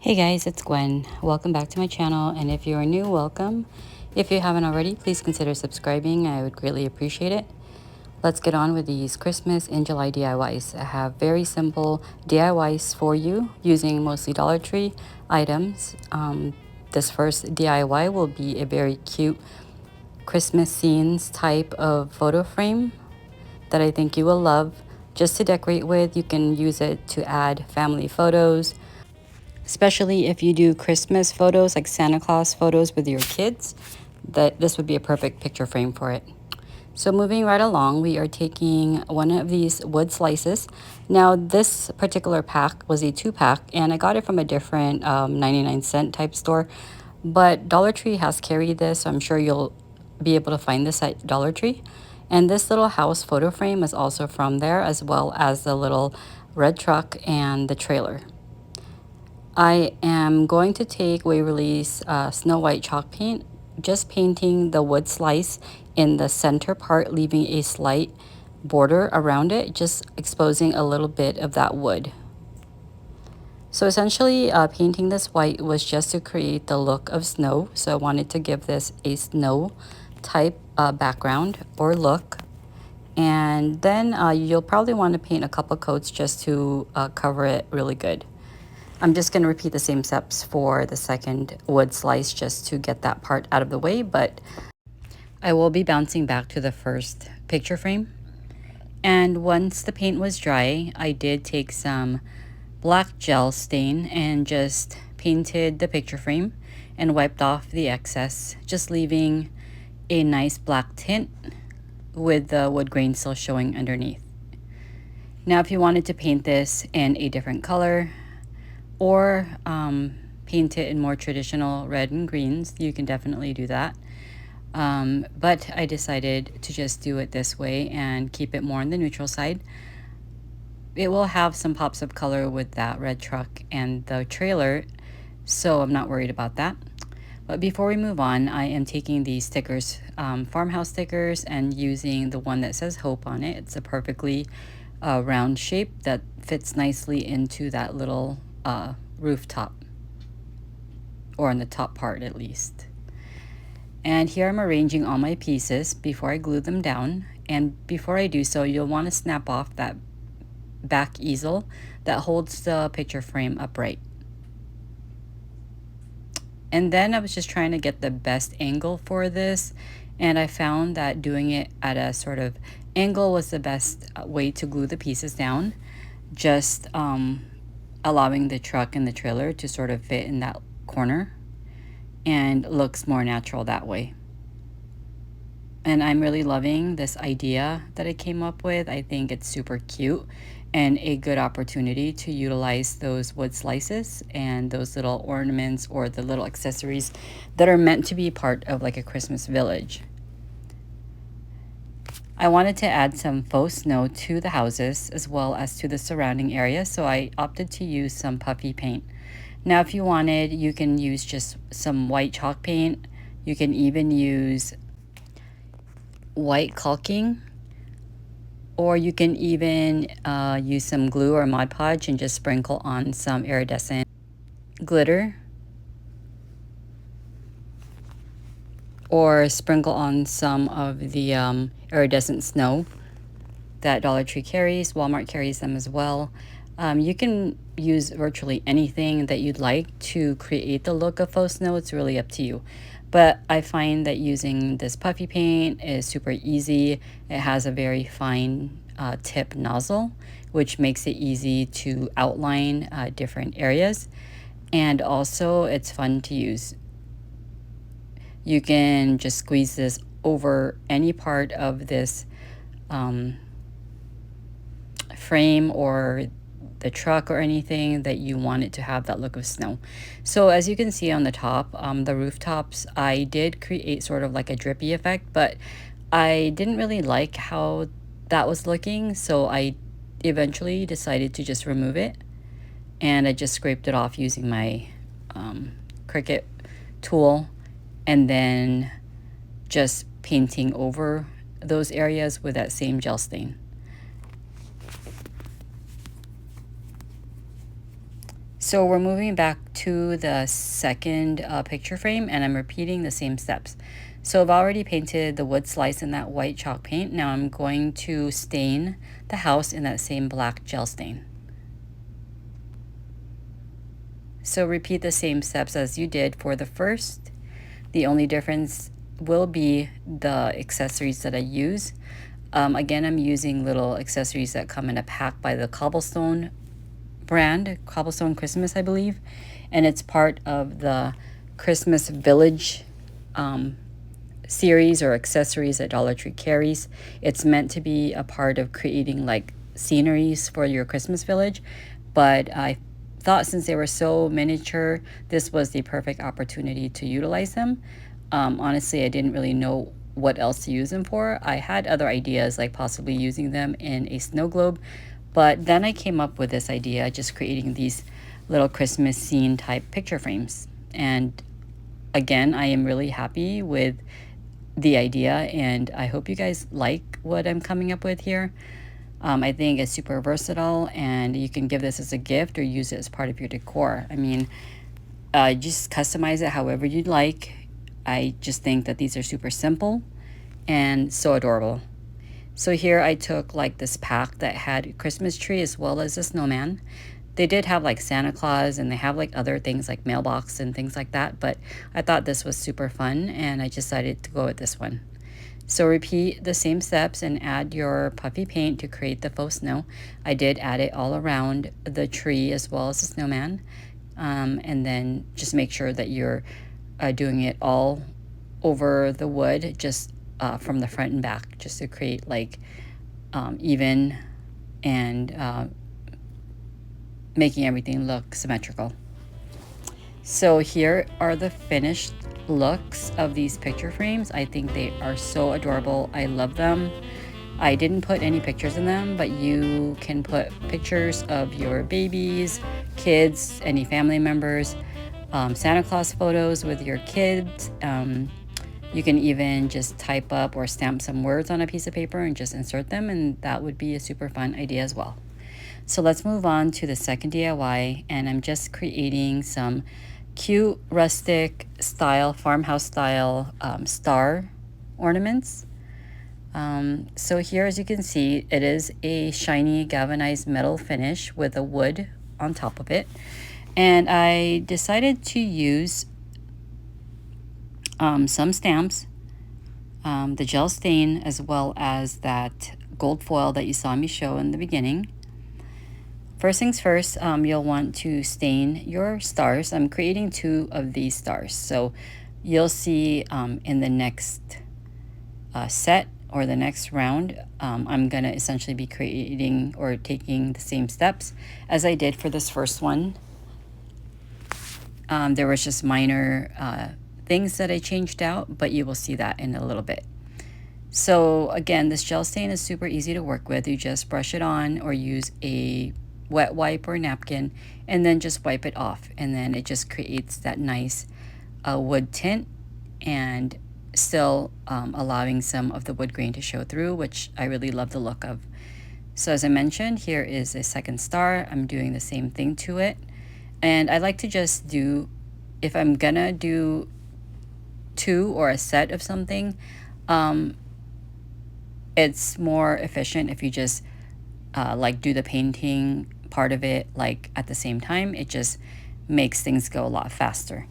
Hey guys, it's Gwen. Welcome back to my channel, and if you are new, welcome. If you haven't already, please consider subscribing. I would greatly appreciate it. Let's get on with these Christmas in July DIYs. I have very simple DIYs for you using mostly Dollar Tree items. This first DIY will be a very cute Christmas scenes type of photo frame that I think you will love. Just to decorate with, you can use it to add family photos, especially if you do Christmas photos like Santa Claus photos with your kids. That this would be a perfect picture frame for it. So moving right along, we are taking one of these wood slices. Now this particular pack was a 2-pack, and I got it from a different 99-cent type store, but Dollar Tree has carried this, so I'm sure you'll be able to find this at Dollar Tree. And this little house photo frame is also from there, as well as the little red truck and the trailer. I am going to take Waverly's Snow White chalk paint, just painting the wood slice in the center part, leaving a slight border around it, just exposing a little bit of that wood. So essentially, painting this white was just to create the look of snow. So I wanted to give this a snow type background or look. And then you'll probably want to paint a couple coats just to cover it really good. I'm just going to repeat the same steps for the second wood slice just to get that part out of the way, but I will be bouncing back to the first picture frame. And once the paint was dry, I did take some black gel stain and just painted the picture frame and wiped off the excess, just leaving a nice black tint with the wood grain still showing underneath. Now, if you wanted to paint this in a different color, or paint it in more traditional red and greens, you can definitely do that. But I decided to just do it this way and keep it more on the neutral side. It will have some pops of color with that red truck and the trailer, so I'm not worried about that. But before we move on, I am taking these stickers, farmhouse stickers, and using the one that says Hope on it. It's a perfectly round shape that fits nicely into that little rooftop, or on the top part at least. And here I'm arranging all my pieces before I glue them down. And before I do so, you'll want to snap off that back easel that holds the picture frame upright. And then I was just trying to get the best angle for this, and I found that doing it at a sort of angle was the best way to glue the pieces down, just allowing the truck and the trailer to sort of fit in that corner, and looks more natural that way. And I'm really loving this idea that I came up with. I think it's super cute and a good opportunity to utilize those wood slices and those little ornaments or the little accessories that are meant to be part of like a Christmas village. I wanted to add some faux snow to the houses as well as to the surrounding area, so I opted to use some puffy paint. Now, if you wanted, you can use just some white chalk paint. You can even use white caulking, or you can even use some glue or Mod Podge and just sprinkle on some iridescent glitter, or sprinkle on some of the iridescent snow that Dollar Tree carries. Walmart carries them as well. You can use virtually anything that you'd like to create the look of faux snow. It's really up to you. But I find that using this puffy paint is super easy. It has a very fine tip nozzle, which makes it easy to outline different areas. And also it's fun to use. You can just squeeze this over any part of this frame or the truck or anything that you want it to have that look of snow. So as you can see on the top, the rooftops, I did create sort of like a drippy effect, but I didn't really like how that was looking, so I eventually decided to just remove it, and I just scraped it off using my Cricut tool, and then just painting over those areas with that same gel stain. So we're moving back to the second picture frame, and I'm repeating the same steps. So I've already painted the wood slice in that white chalk paint. Now I'm going to stain the house in that same black gel stain. So repeat the same steps as you did for the first. The only difference will be the accessories that I use. Again, I'm using little accessories that come in a pack by the Cobblestone brand, Cobblestone Christmas, I believe. And it's part of the Christmas Village series or accessories that Dollar Tree carries. It's meant to be a part of creating like sceneries for your Christmas village, but I thought since they were so miniature, this was the perfect opportunity to utilize them. Honestly, I didn't really know what else to use them for. I had other ideas like possibly using them in a snow globe, but then I came up with this idea, just creating these little Christmas scene type picture frames. And again, I am really happy with the idea, and I hope you guys like what I'm coming up with here. I think it's super versatile, and you can give this as a gift or use it as part of your decor. I mean, just customize it however you'd like. I just think that these are super simple and so adorable. So here I took like this pack that had a Christmas tree as well as a snowman. They did have like Santa Claus, and they have like other things like mailbox and things like that, but I thought this was super fun and I decided to go with this one. So repeat the same steps and add your puffy paint to create the faux snow. I did add it all around the tree as well as the snowman. And then just make sure that you're doing it all over the wood, just from the front and back, just to create like even and making everything look symmetrical. So here are the finished looks of these picture frames. I think they are so adorable. I love them. I didn't put any pictures in them, but you can put pictures of your babies, kids, any family members, Santa Claus photos with your kids. You can even just type up or stamp some words on a piece of paper and just insert them, and that would be a super fun idea as well. So let's move on to the second DIY, and I'm just creating some cute rustic style, farmhouse style star ornaments. So here, as you can see, it is a shiny galvanized metal finish with a wood on top of it. And I decided to use some stamps, the gel stain, as well as that gold foil that you saw me show in the beginning. First things first, you'll want to stain your stars. I'm creating 2 of these stars. So you'll see in the next set or the next round, I'm going to essentially be creating or taking the same steps as I did for this first one. There was just minor things that I changed out, but you will see that in a little bit. So again, this gel stain is super easy to work with. You just brush it on or use a wet wipe or napkin, and then just wipe it off, and then it just creates that nice wood tint, and still allowing some of the wood grain to show through, which I really love the look of. So as I mentioned, here is a second star. I'm doing the same thing to it, and I like to just do, if I'm gonna do 2 or a set of something, it's more efficient if you just like do the painting part of it like at the same time. It just makes things go a lot faster.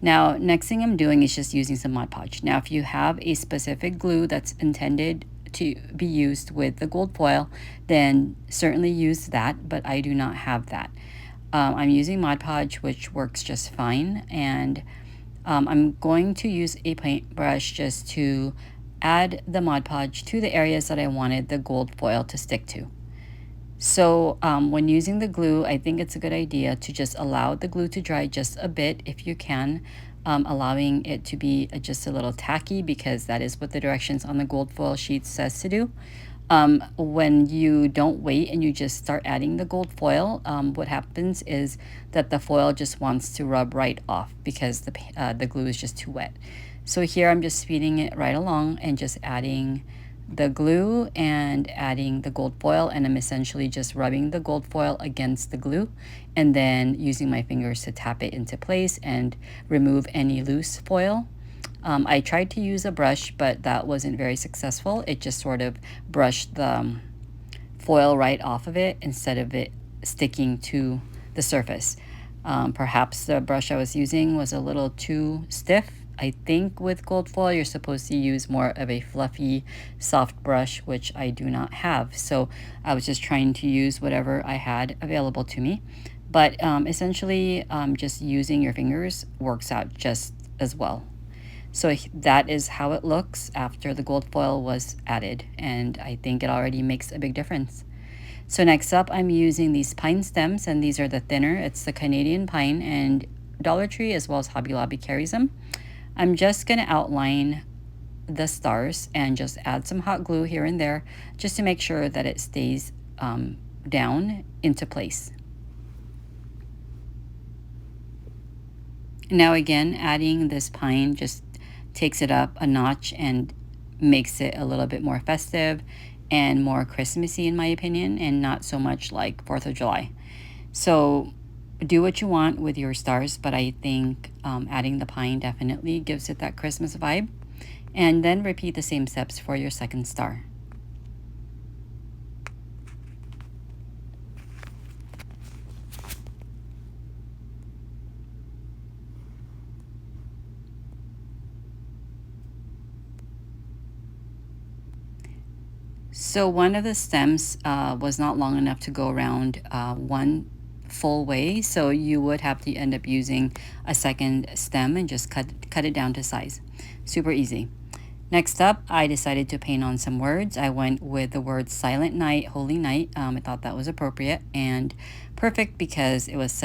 Now, next thing I'm doing is just using some Mod Podge. Now, if you have a specific glue that's intended to be used with the gold foil, then certainly use that, but I do not have that. I'm using Mod Podge, which works just fine, and I'm going to use a paintbrush just to add the Mod Podge to the areas that I wanted the gold foil to stick to. So when using the glue, I think it's a good idea to just allow the glue to dry just a bit if you can, allowing it to be just a little tacky, because that is what the directions on the gold foil sheet says to do. When you don't wait and you just start adding the gold foil, what happens is that the foil just wants to rub right off because the glue is just too wet. So here I'm just speeding it right along and just adding the glue and adding the gold foil, and I'm essentially just rubbing the gold foil against the glue and then using my fingers to tap it into place and remove any loose foil. I tried to use a brush, but that wasn't very successful. It just sort of brushed the foil right off of it instead of it sticking to the surface. Perhaps the brush I was using was a little too stiff. I think with gold foil you're supposed to use more of a fluffy, soft brush, which I do not have. So I was just trying to use whatever I had available to me. But essentially, just using your fingers works out just as well. So that is how it looks after the gold foil was added, and I think it already makes a big difference. So next up, I'm using these pine stems, and these are the thinner. It's the Canadian pine, and Dollar Tree as well as Hobby Lobby carries them. I'm just going to outline the stars and just add some hot glue here and there just to make sure that it stays down into place. Now again, adding this pine just takes it up a notch and makes it a little bit more festive and more Christmassy in my opinion, and not so much like 4th of July. So do what you want with your stars, but I think adding the pine definitely gives it that Christmas vibe. And then repeat the same steps for your second star. So one of the stems was not long enough to go around one full way, so you would have to end up using a second stem and just cut it down to size. Super easy. Next up, I decided to paint on some words. I went with the words Silent Night, Holy Night. I thought that was appropriate and perfect because it was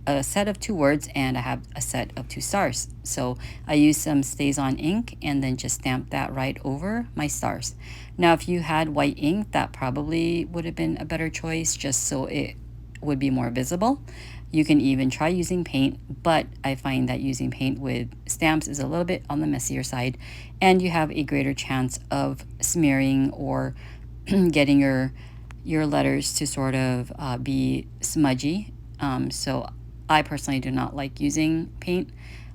a set of 2 words and I have a set of 2 stars. So I used some Stays On ink and then just stamped that right over my stars. Now if you had white ink, that probably would have been a better choice just so it would be more visible. You can even try using paint, but I find that using paint with stamps is a little bit on the messier side and you have a greater chance of smearing or getting your letters to sort of be smudgy. So I personally do not like using paint.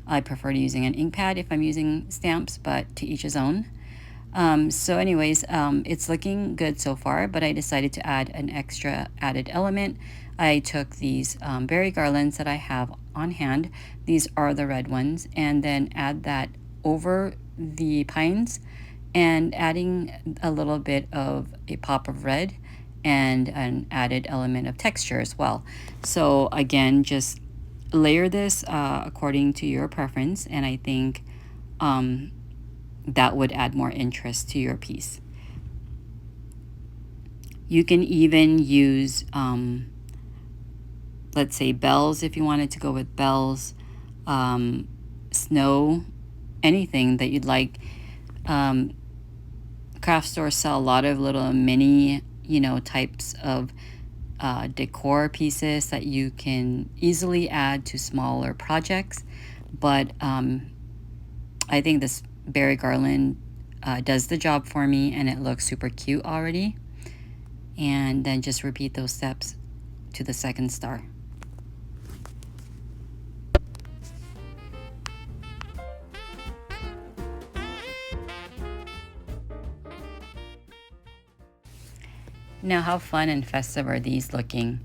I prefer to using an ink pad if I'm using stamps, but to each his own. So anyways, it's looking good so far, but I decided to add an extra added element. I took these berry garlands that I have on hand. These are the red ones, and then add that over the pines and adding a little bit of a pop of red and an added element of texture as well. So again, just layer this according to your preference, and I think that would add more interest to your piece. You can even use let's say bells if you wanted to go with bells, snow, anything that you'd like. Craft stores sell a lot of little mini, types of decor pieces that you can easily add to smaller projects. But I think this berry garland does the job for me and it looks super cute already. And then just repeat those steps to the second star. Now, how fun and festive are these looking?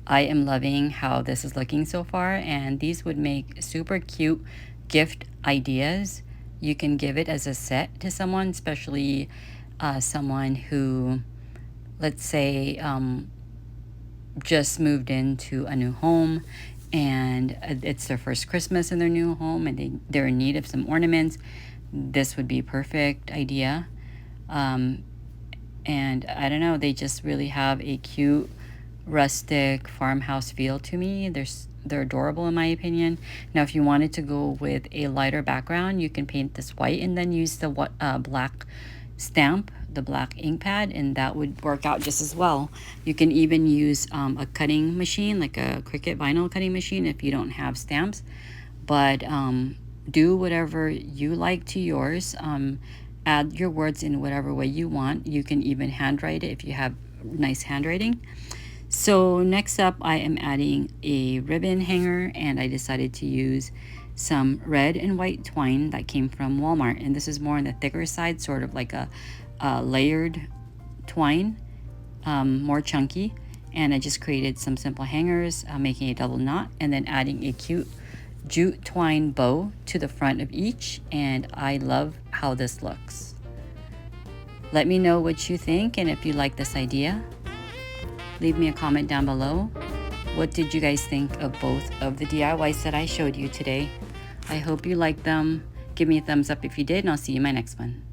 I am loving how this is looking so far, and these would make super cute gift ideas. You can give it as a set to someone, especially someone who, let's say, just moved into a new home and it's their first Christmas in their new home and they're in need of some ornaments. This would be a perfect idea. And I don't know, they just really have a cute rustic farmhouse feel to me. They're adorable in my opinion. Now if you wanted to go with a lighter background, you can paint this white and then use the black stamp, the black ink pad, and that would work out just as well. You can even use a cutting machine, like a Cricut vinyl cutting machine if you don't have stamps. But do whatever you like to yours. add your words in whatever way you want. You can even handwrite it if you have nice handwriting. So next up, I am adding a ribbon hanger, and I decided to use some red and white twine that came from Walmart, and this is more on the thicker side, sort of like a layered twine, more chunky. And I just created some simple hangers, making a double knot, and then adding a cute jute twine bow to the front of each, and I love how this looks. Let me know what you think, and if you like this idea, leave me a comment down below. What did you guys think of both of the DIYs that I showed you today? I hope you liked them. Give me a thumbs up if you did, and I'll see you in my next one.